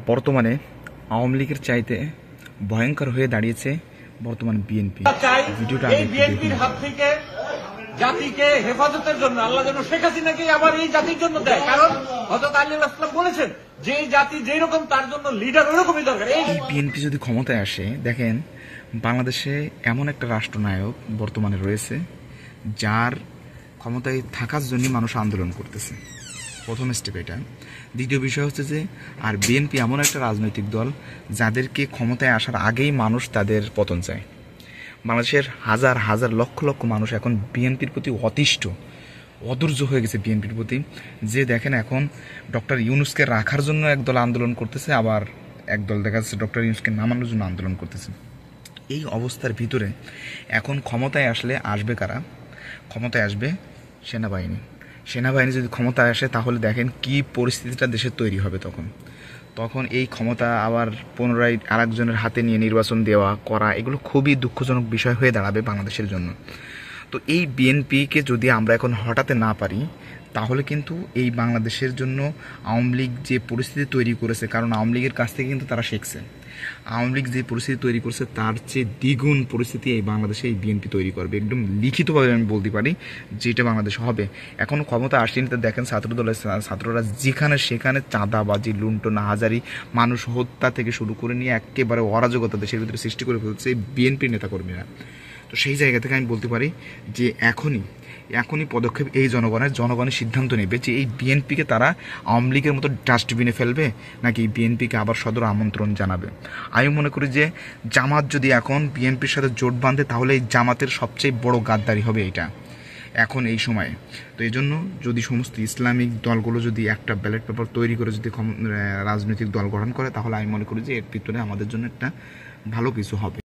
বর্তমানে আওয়ামী লীগের চাইতে ভয়ঙ্কর হয়ে দাঁড়িয়েছে বর্তমান বিএনপি। ভিডিওটা এই বিএনপির হাত থেকে জাতিকে হেফাজতের জন্য আল্লাহ যেন শেখ হাসিনাকে আবার এই জাতির জন্য দেয়, কারণ হযরত আলী আলাইহিস সালাম বলেছেন যে জাতি যেই রকম তার জন্য লিডার ওরকমই দরকার। এই বিএনপি যদি ক্ষমতায় আসে, দেখেন বাংলাদেশে এমন একটা রাষ্ট্রনায়ক বর্তমানে রয়েছে যার ক্ষমতায় থাকার জন্য মানুষ আন্দোলন করতেছে। প্রথম স্টেপ এটা। দ্বিতীয় বিষয় হচ্ছে যে আর বিএনপি এমন একটা রাজনৈতিক দল যাদেরকে ক্ষমতায় আসার আগেই মানুষ তাদের পতন চায়। বাংলাদেশের হাজার হাজার লক্ষ লক্ষ মানুষ এখন বিএনপির প্রতি অতিষ্ঠ, অধৈর্য হয়ে গেছে বিএনপির প্রতি। যে দেখেন এখন ডক্টর ইউনূসকে রাখার জন্য একদল আন্দোলন করতেছে, আবার একদল দেখা যাচ্ছে ডক্টর ইউনূসকে নামানোর জন্য আন্দোলন করতেছে। এই অবস্থার ভিতরে এখন ক্ষমতায় আসবে কারা? ক্ষমতায় আসবে সেনাবাহিনী। সেনাবাহিনী যদি ক্ষমতায় আসে তাহলে দেখেন কি পরিস্থিতিটা দেশের তৈরি হবে। তখন এই ক্ষমতা আবার পুনরায় আরেকজনের হাতে নিয়ে নির্বাচন দেওয়া করা, এগুলো খুবই দুঃখজনক বিষয় হয়ে দাঁড়াবে বাংলাদেশের জন্য। তো এই বিএনপিকে যদি আমরা এখন হটাতে না পারি তাহলে কিন্তু এই বাংলাদেশের জন্য আওয়ামী লীগ যে পরিস্থিতি তৈরি করেছে, কারণ আওয়ামী লীগের কাছ থেকে কিন্তু তারা শিখছে, আওয়ামী লীগ যে পরিস্থিতি তৈরি করছে তার চেয়ে দ্বিগুণ পরিস্থিতি এই বাংলাদেশে এই বিএনপি তৈরি করবে। একদম লিখিতভাবে আমি বলতে পারি যেটা বাংলাদেশে হবে। এখন ক্ষমতা আসেনি, তো দেখেন ছাত্রদলের ছাত্ররা যেখানে সেখানে চাঁদাবাজি, লুণ্ঠন, হাজারি, মানুষ হত্যা থেকে শুরু করে নিয়ে একেবারে অরাজকতা দেশের ভিতরে সৃষ্টি করে ফেলছে বিএনপির নেতাকর্মীরা। তো সেই জায়গা থেকে আমি বলতে পারি যে এখনই পদক্ষেপ এই জনগণের সিদ্ধান্ত নেবে যে এই বিএনপিকে তারা আওয়ামী লীগের মতো ডাস্টবিনে ফেলবে নাকি এই বিএনপিকে আবার সদর আমন্ত্রণ জানাবে। আমি মনে করি যে জামাত যদি এখন বিএনপির সাথে জোট বাঁধে তাহলে এই জামাতের সবচেয়ে বড় গাদ্দারি হবে এইটা এখন এই সময়ে। তো এই জন্য যদি সমস্ত ইসলামিক দলগুলো যদি একটা ব্যালট পেপার তৈরি করে যদি রাজনৈতিক দল গঠন করে তাহলে আমি মনে করি যে এর ভিতরে আমাদের জন্য একটা ভালো কিছু হবে।